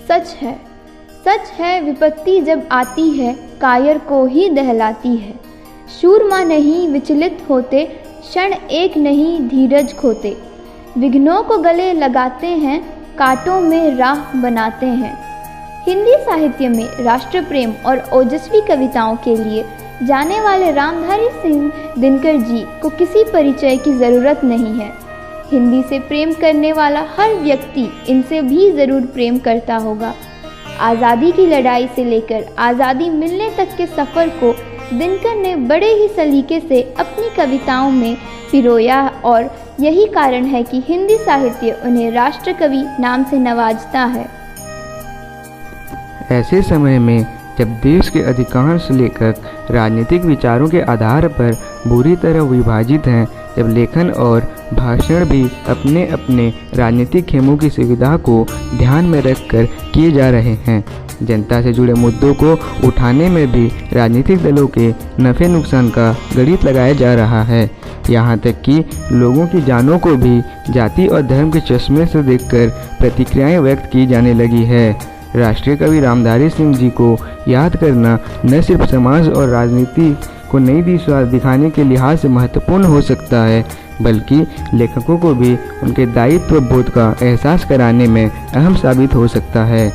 सच है विपत्ति जब आती है, कायर को ही दहलाती है। शूरमा नहीं विचलित होते, क्षण एक नहीं धीरज खोते। विघ्नों को गले लगाते हैं, कांटों में राह बनाते हैं। हिंदी साहित्य में राष्ट्र प्रेम और ओजस्वी कविताओं के लिए जाने वाले रामधारी सिंह दिनकर जी को किसी परिचय की ज़रूरत नहीं है। हिंदी से प्रेम करने वाला हर व्यक्ति इनसे भी ज़रूर प्रेम करता होगा। आज़ादी की लड़ाई से लेकर आज़ादी मिलने तक के सफ़र को दिनकर ने बड़े ही सलीके से अपनी कविताओं में पिरोया और यही कारण है कि हिंदी साहित्य उन्हें राष्ट्र कवि नाम से नवाजता है। ऐसे समय में जब देश के अधिकांश लेखक राजनीतिक विचारों के आधार पर बुरी तरह विभाजित हैं, जब लेखन और भाषण भी अपने अपने राजनीतिक खेमों की सुविधा को ध्यान में रखकर किए जा रहे हैं, जनता से जुड़े मुद्दों को उठाने में भी राजनीतिक दलों के नफ़े नुकसान का गणित लगाया जा रहा है। यहाँ तक कि लोगों की जानों को भी जाति और धर्म के चश्मे से देखकर प्रतिक्रियाएं व्यक्त की जाने लगी है। राष्ट्रीय कवि रामधारी सिंह जी को याद करना न सिर्फ समाज और राजनीति को नई दिशा दिखाने के लिहाज से महत्वपूर्ण हो सकता है, बल्कि लेखकों को भी उनके दायित्व बोध का एहसास कराने में अहम साबित हो सकता है।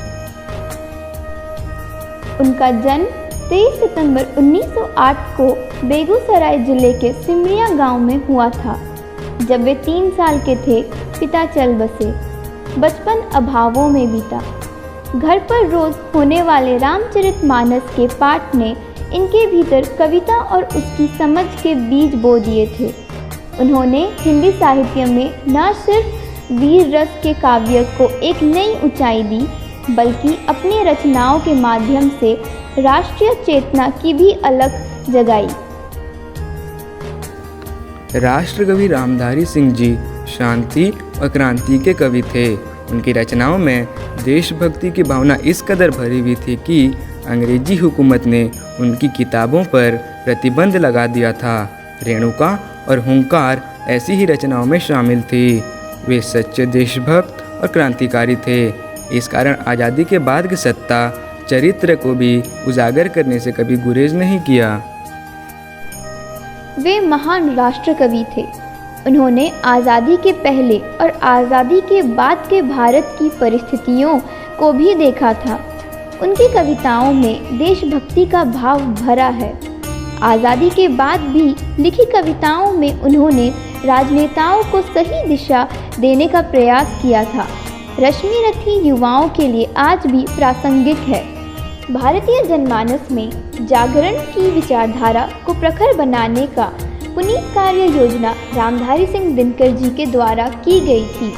उनका जन्म 23 सितंबर 1908 को बेगूसराय जिले के सिमरिया गांव में हुआ था। जब वे 3 साल के थे, पिता चल बसे। बचपन अभावों में बीता। घर पर रोज होने वाले रामचरितमानस के पाठ ने इनके भीतर कविता और उसकी समझ के बीज बो दिए थे। उन्होंने हिंदी साहित्य में न सिर्फ वीर रस के काव्य को एक नई ऊंचाई दी, बल्कि अपनी रचनाओं के माध्यम से राष्ट्रीय चेतना की भी अलख जगाई। राष्ट्रकवि रामधारी सिंह जी शांति और क्रांति के कवि थे। उनकी रचनाओं में देशभक्ति की भावना इस कदर भरी हुई थी कि अंग्रेजी हुकूमत ने उनकी किताबों पर प्रतिबंध लगा दिया था। रेणुका और हुंकार ऐसी ही रचनाओं में शामिल थी। वे सच्चे देशभक्त और क्रांतिकारी थे। इस कारण आज़ादी के बाद की सत्ता चरित्र को भी उजागर करने से कभी गुरेज नहीं किया। वे महान राष्ट्रकवि थे। उन्होंने आज़ादी के पहले और आज़ादी के बाद के भारत की परिस्थितियों को भी देखा था। उनकी कविताओं में देशभक्ति का भाव भरा है। आज़ादी के बाद भी लिखी कविताओं में उन्होंने राजनेताओं को सही दिशा देने का प्रयास किया था। रश्मि रथी युवाओं के लिए आज भी प्रासंगिक है। भारतीय जनमानस में जागरण की विचारधारा को प्रखर बनाने का पुनीत कार्य योजना रामधारी सिंह दिनकर जी के द्वारा की गई थी।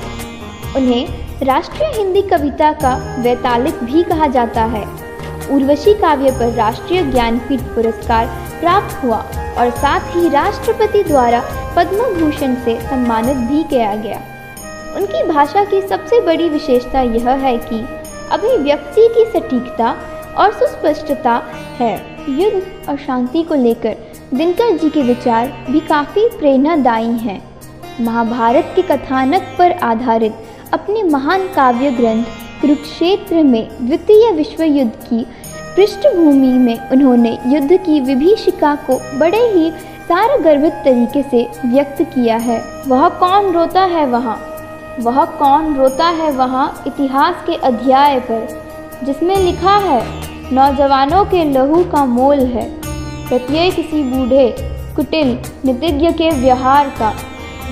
उन्हें राष्ट्रीय हिंदी कविता का वैतालिक भी कहा जाता है। उर्वशी काव्य पर राष्ट्रीय ज्ञानपीठ पुरस्कार प्राप्त हुआ और साथ ही राष्ट्रपति द्वारा पद्म भूषण से सम्मानित भी किया गया। उनकी भाषा की सबसे बड़ी विशेषता यह है कि अभिव्यक्ति की सटीकता और सुस्पष्टता है। युद्ध और शांति को लेकर दिनकर जी के विचार भी काफ़ी प्रेरणादायी हैं। महाभारत के कथानक पर आधारित अपने महान काव्य ग्रंथ कुरुक्षेत्र में द्वितीय विश्व युद्ध की पृष्ठभूमि में उन्होंने युद्ध की विभीषिका को बड़े ही सारगर्भित तरीके से व्यक्त किया है। वह कौन रोता है वहाँ, वह कौन रोता है वहाँ इतिहास के अध्याय पर, जिसमें लिखा है नौजवानों के लहू का मोल है, प्रत्यय किसी बूढ़े कुटिल नीतिज्ञ के व्यवहार का,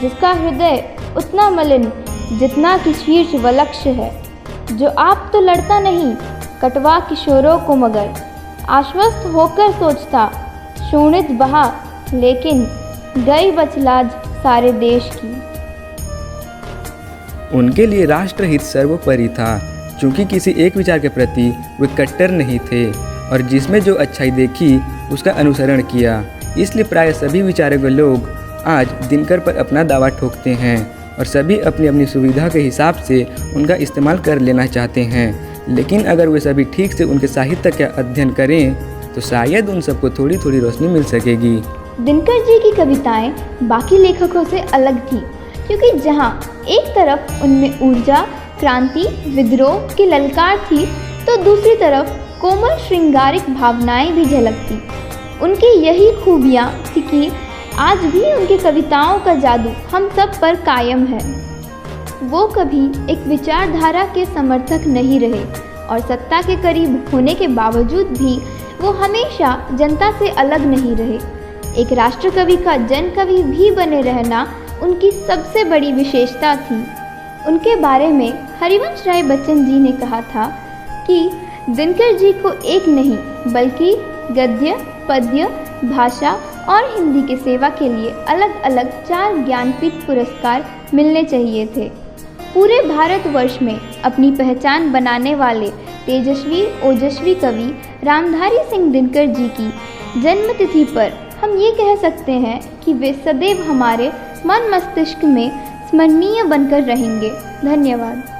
जिसका हृदय उतना मलिन जितना कि शीर्ष वलक्ष है, जो आप तो लड़ता नहीं कटवा किशोरों को मगर, आश्वस्त होकर सोचता शोणित बहा, लेकिन गई बचलाज सारे देश की। उनके लिए राष्ट्रहित सर्वोपरि था, क्योंकि किसी एक विचार के प्रति वे कट्टर नहीं थे और जिसमें जो अच्छाई देखी उसका अनुसरण किया। इसलिए प्राय सभी विचारों के लोग आज दिनकर पर अपना दावा ठोकते हैं और सभी अपनी अपनी सुविधा के हिसाब से उनका इस्तेमाल कर लेना चाहते हैं। लेकिन अगर वे सभी ठीक से उनके साहित्य का अध्ययन करें तो शायद उन सबको थोड़ी थोड़ी रोशनी मिल सकेगी। दिनकर जी की कविताएं बाकी लेखकों से अलग थी, क्योंकि जहां एक तरफ उनमें ऊर्जा क्रांति विद्रोह की ललकार थी तो दूसरी तरफ कोमल श्रृंगारिक भावनाएं भी झलकती। उनकी यही खूबियाँ थी कि आज भी उनकी कविताओं का जादू हम सब पर कायम है। वो कभी एक विचारधारा के समर्थक नहीं रहे और सत्ता के करीब होने के बावजूद भी वो हमेशा जनता से अलग नहीं रहे। एक राष्ट्रकवि का जन कवि भी बने रहना उनकी सबसे बड़ी विशेषता थी। उनके बारे में हरिवंश राय बच्चन जी ने कहा था कि दिनकर जी को एक नहीं बल्कि गद्य, पद्य, भाषा और हिंदी की सेवा के लिए अलग अलग 4 ज्ञानपीठ पुरस्कार मिलने चाहिए थे। पूरे भारतवर्ष में अपनी पहचान बनाने वाले तेजस्वी ओजस्वी कवि रामधारी सिंह दिनकर जी की जन्मतिथि पर हम ये कह सकते हैं कि वे सदैव हमारे मन मस्तिष्क में स्मरणीय बनकर रहेंगे। धन्यवाद।